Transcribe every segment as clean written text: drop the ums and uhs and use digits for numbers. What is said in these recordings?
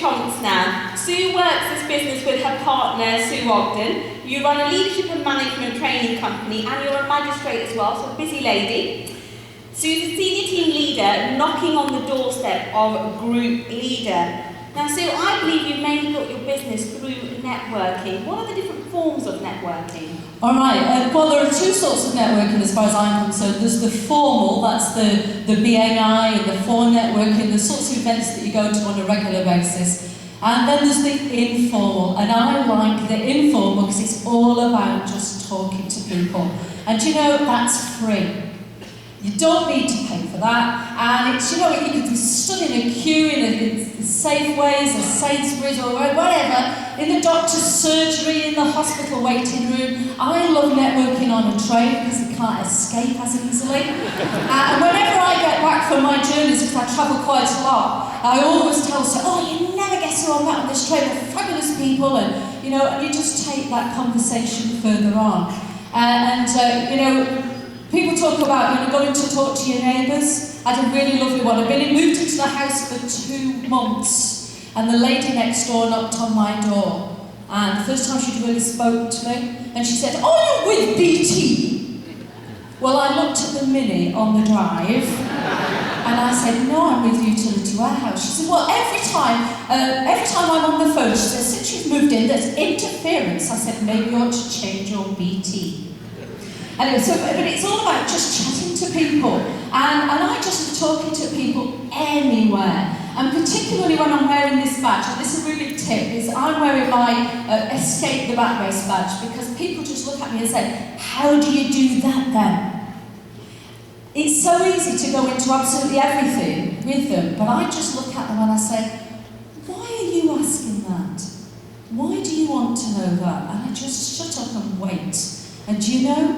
Chonks now. Sue works this business with her partner, Sue Ogden. You run a leadership and management training company, and you're a magistrate as well, so a busy lady. Sue's a senior team leader, knocking on the doorstep of group leader. Now, Sue, I believe you mainly built your business through networking. What are the different forms of networking? All right, well, there are two sorts of networking as far as I'm concerned. There's the formal, that's the BNI and the for networking, the sorts of events that you go to on a regular basis. And then there's the informal, and I like the informal because it's all about just talking to people. And you know, that's free. You don't need to pay for that, and it's, you know, you could be stood in a queue in Safeways or Sainsbury's or whatever, in the doctor's surgery, in the hospital waiting room. I love networking on a train because you can't escape as easily. And whenever I get back from my journeys, because I travel quite a lot, I always tell someone, oh, you never guess who I met on this train, they're fabulous people, and you know, and you just take that conversation further on. You know, people talk about, you know, going to talk to your neighbours. I had a really lovely one. I've been moved into the house for 2 months, and the lady next door knocked on my door. And the first time she really spoke to me, and she said, "Oh, you're with BT?" Well, I looked at the Mini on the drive, and I said, "No, I'm with Utility Warehouse." She said, "Well, every time I'm on the phone," she said, "since you've moved in, there's interference." I said, "Maybe you ought to change your BT." Anyway, but it's all about just chatting to people, and I just love talking to people anywhere, and particularly when I'm wearing this badge. And this is a really big tip: is I'm wearing my Escape the Back Race badge because people just look at me and say, "How do you do that then?" It's so easy to go into absolutely everything with them, but I just look at them and I say, "Why are you asking that? Why do you want to know that?" And I just shut up and wait, and you know,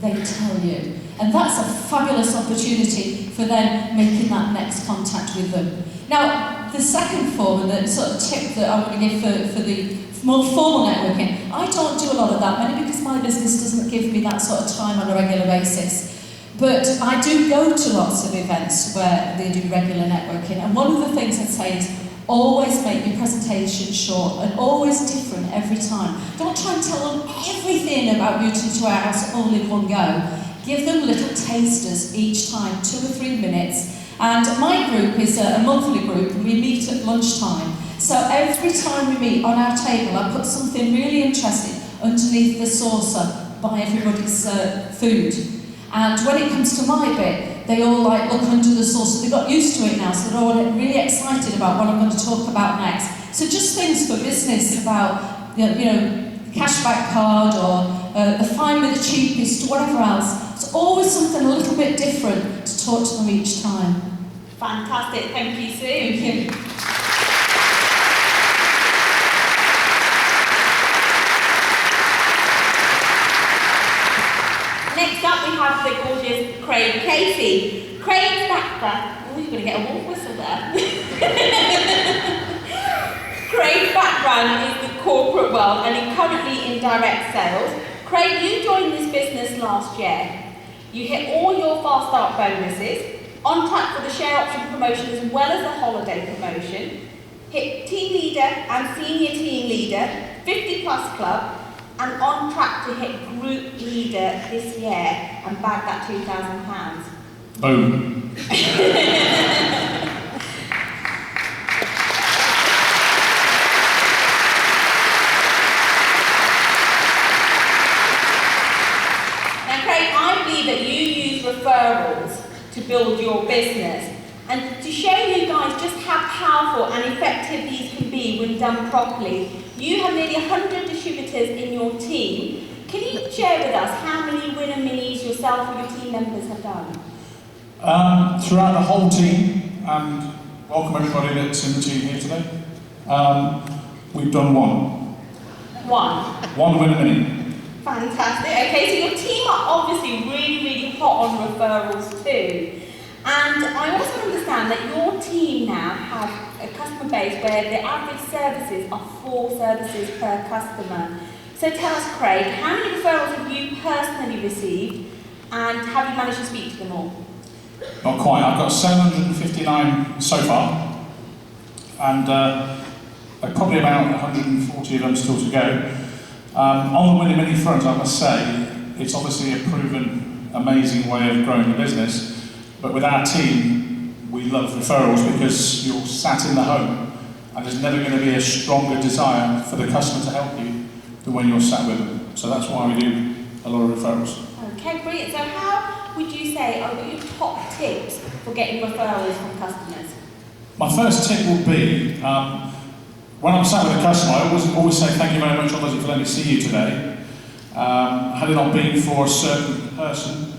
they tell you. And that's a fabulous opportunity for them making that next contact with them. Now, the second form, and the sort of tip that I want to give for the more formal networking, I don't do a lot of that, mainly because my business doesn't give me that sort of time on a regular basis. But I do go to lots of events where they do regular networking, and one of the things I'd say is always make your presentation short and always different every time. Don't try and tell them everything about Utility Warehouse all in one go. Give them little tasters each time, 2 or 3 minutes. And my group is a monthly group, and we meet at lunchtime. So every time we meet on our table, I put something really interesting underneath the saucer by everybody's food. And when it comes to my bit, they all like look under the saucer. They've got used to it now, so they're all really excited about what I'm going to talk about next. So just things for business about, you know, cashback card or the find me the cheapest, or whatever else. It's always something a little bit different to talk to them each time. Fantastic, thank you, Sue. Thank you. Next up, we have the gorgeous Craig Casey. Craig's background. Oh, you're going to get a wolf whistle there. Craig's background is the corporate world, and he's currently in direct sales. Craig, you joined this business last year. You hit all your fast start bonuses, on track for the share option promotion as well as the holiday promotion, hit team leader and senior team leader, 50 plus club, and on track to hit group leader this year and bag that £2,000. Boom. Now, Craig, I believe that you use referrals to build your business, and to show you guys just how powerful and effective these can be when done properly. You have nearly 100 distributors in your team. Can you share with us how many winner minis yourself or your team members have done? Throughout the whole team, and welcome everybody that's in the team here today, we've done one. One winner mini. Fantastic. Okay, so your team are obviously really hot on referrals too. And I also understand that your team now have a customer base where the average services are 4 services per customer. So tell us, Craig, how many referrals have you personally received, and have you managed to speak to them all? Not quite. I've got 759 so far, and probably about 140 of them still to go. On the Winning Mini front, I must say, it's obviously a proven, amazing way of growing the business. But with our team, we love referrals because you're sat in the home and there's never going to be a stronger desire for the customer to help you than when you're sat with them. So that's why we do a lot of referrals. Okay, brilliant. So how would you say are your top tips for getting referrals from customers? My first tip will be, when I'm sat with a customer, I always say thank you very much, obviously, for letting me see you today. Had it not been for a certain person,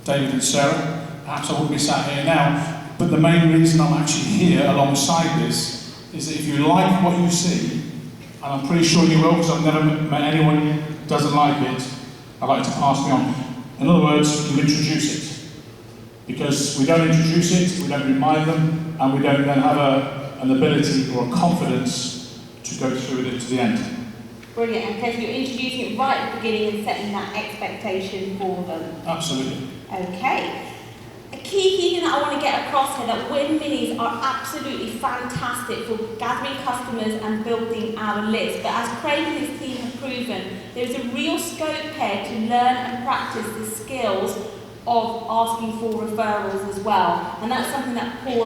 David and Sarah, perhaps I wouldn't be sat here now. But the main reason I'm actually here alongside this is that if you like what you see, and I'm pretty sure you will because I've never met anyone who doesn't like it, I'd like to pass me on. In other words, you introduce it. Because we don't introduce it, we don't remind them, and we don't then have an ability or a confidence to go through with it to the end. Brilliant. Okay, so you're introducing it right at the beginning and setting that expectation for them. Absolutely. Okay. A key thing that I want to get across here that Win Minis are absolutely fantastic for gathering customers and building our list. But as Craig and his team have proven, there's a real scope here to learn and practice the skills of asking for referrals as well. And that's something that Paul